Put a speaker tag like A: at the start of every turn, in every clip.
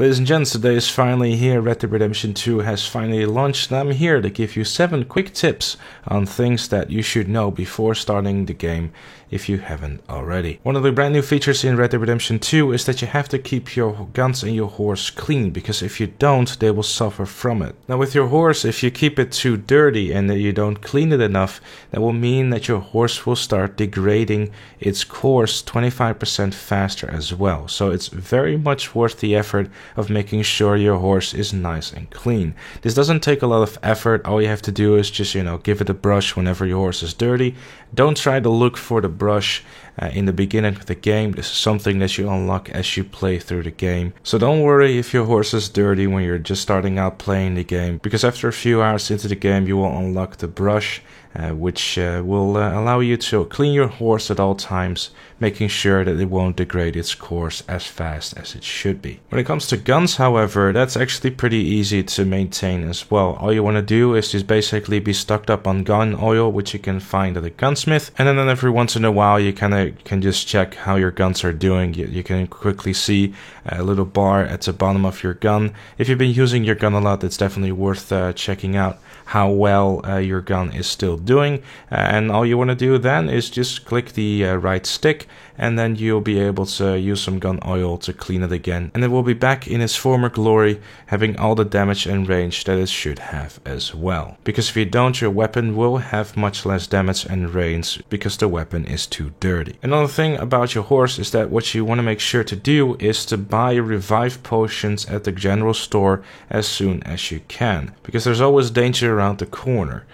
A: Ladies and gents, today is finally here. Red Dead Redemption 2 has finally launched, and I'm here to give you 7 quick tips on things that you should know before starting the game if you haven't already. One of the brand new features in Red Dead Redemption 2 is that you have to keep your guns and your horse clean, because if you don't, they will suffer from it. Now with your horse, if you keep it too dirty and you don't clean it enough, that will mean that your horse will start degrading its course 25% faster as well. So it's very much worth the effort of making sure your horse is nice and clean. This doesn't take a lot of effort. All you have to do is just, give it a brush whenever your horse is dirty. Don't try to look for the brush in the beginning of the game. This is something that you unlock as you play through the game. So don't worry if your horse is dirty when you're just starting out playing the game, because after a few hours into the game you will unlock the brush, which will allow you to clean your horse at all times, making sure that it won't degrade its course as fast as it should be. When it comes to guns, however, that's actually pretty easy to maintain as well. All you want to do is just basically be stocked up on gun oil, which you can find at a gunsmith, and then every once in a while you can just check how your guns are doing. You can quickly see a little bar at the bottom of your gun. If you've been using your gun a lot, it's definitely worth checking out how well your gun is still doing, and all you want to do then is just click the right stick, and then you'll be able to use some gun oil to clean it again, and it will be back in its former glory, having all the damage and range that it should have as well. Because if you don't, your weapon will have much less damage and range because the weapon is too dirty. Another thing about your horse is that what you want to make sure to do is to buy revive potions at the general store as soon as you can, because there's always danger around the corner.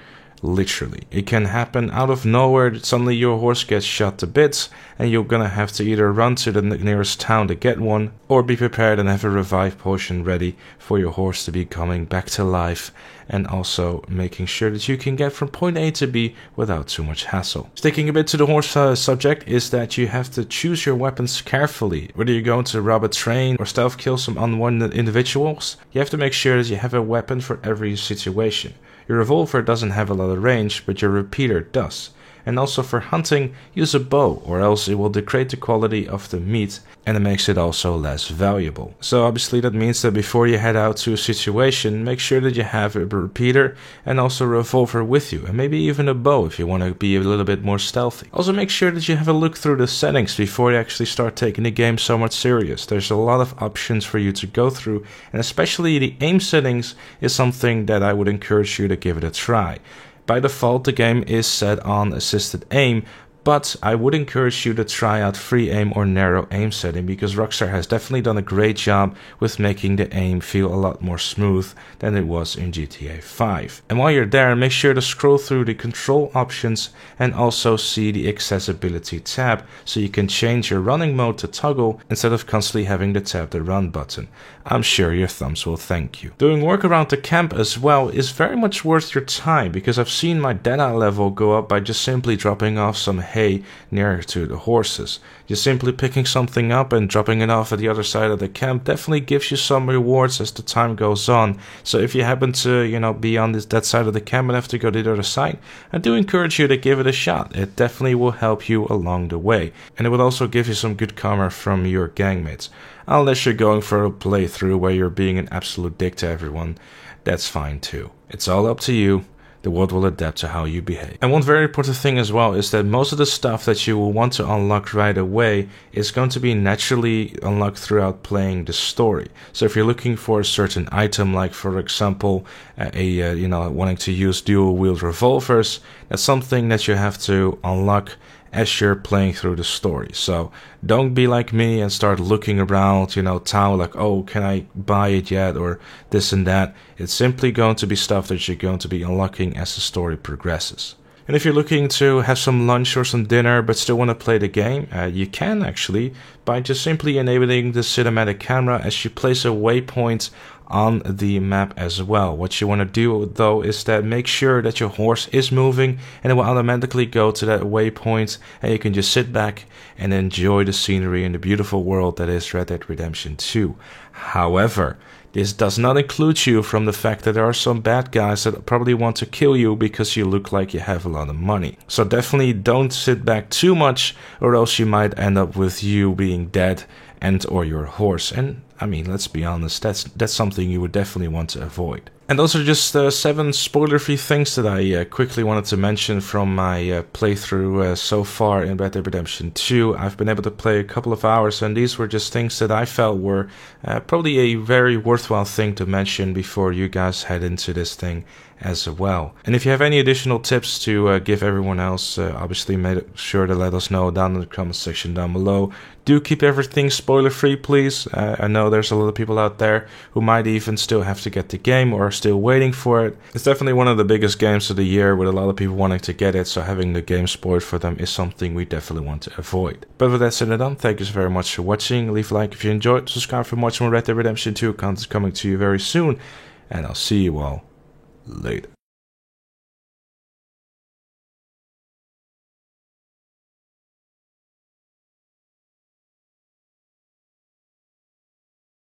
A: Literally, it can happen out of nowhere. Suddenly your horse gets shot to bits and you're gonna have to either run to the nearest town to get one, or be prepared and have a revive potion ready for your horse to be coming back to life, and also making sure that you can get from point A to B without too much hassle. Sticking a bit to the horse subject is that you have to choose your weapons carefully. Whether you're going to rob a train or stealth kill some unwanted individuals, you have to make sure that you have a weapon for every situation. Your revolver doesn't have a lot of range, but your repeater does. And also for hunting, use a bow, or else it will degrade the quality of the meat, and it makes it also less valuable. So obviously that means that before you head out to a situation, make sure that you have a repeater and also a revolver with you, and maybe even a bow if you want to be a little bit more stealthy. Also make sure that you have a look through the settings before you actually start taking the game somewhat serious. There's a lot of options for you to go through, and especially the aim settings is something that I would encourage you to give it a try. By default, the game is set on assisted aim, but I would encourage you to try out free aim or narrow aim setting, because Rockstar has definitely done a great job with making the aim feel a lot more smooth than it was in GTA 5. And while you're there, make sure to scroll through the control options and also see the accessibility tab, so you can change your running mode to toggle instead of constantly having to tap the run button. I'm sure your thumbs will thank you. Doing work around the camp as well is very much worth your time, because I've seen my data level go up by just simply dropping off some hay near to the horses. Just simply picking something up and dropping it off at the other side of the camp definitely gives you some rewards as the time goes on. So if you happen to, be on that side of the camp and have to go to the other side, I do encourage you to give it a shot. It definitely will help you along the way, and it will also give you some good karma from your gangmates. Unless you're going for a playthrough where you're being an absolute dick to everyone, that's fine too. It's all up to you. The world will adapt to how you behave. And one very important thing as well is that most of the stuff that you will want to unlock right away is going to be naturally unlocked throughout playing the story. So if you're looking for a certain item, like for example, wanting to use dual-wield revolvers, that's something that you have to unlock as you're playing through the story. So don't be like me and start looking around, town, like, oh, can I buy it yet, or this and that. It's simply going to be stuff that you're going to be unlocking as the story progresses. And if you're looking to have some lunch or some dinner but still want to play the game, you can actually, by just simply enabling the cinematic camera as you place a waypoint on the map as well. What you want to do though is that make sure that your horse is moving, and it will automatically go to that waypoint, and you can just sit back and enjoy the scenery in the beautiful world that is Red Dead Redemption 2. However, this does not include you from the fact that there are some bad guys that probably want to kill you because you look like you have a lot of money. So definitely don't sit back too much, or else you might end up with you being dead and or your horse. And I mean, let's be honest, that's something you would definitely want to avoid. And those are just 7 spoiler-free things that I quickly wanted to mention from my playthrough so far in Red Dead Redemption 2. I've been able to play a couple of hours, and these were just things that I felt were probably a very worthwhile thing to mention before you guys head into this thing as well. And if you have any additional tips to give everyone else, obviously make sure to let us know down in the comment section down below. Do keep everything spoiler-free, please. I know there's a lot of people out there who might even still have to get the game or are still waiting for it. It's definitely one of the biggest games of the year with a lot of people wanting to get it, so having the game spoiled for them is something we definitely want to avoid. But with that said and done, thank you very much for watching. Leave a like if you enjoyed, subscribe for much more Red Dead Redemption 2 content coming to you very soon, and I'll see you all later.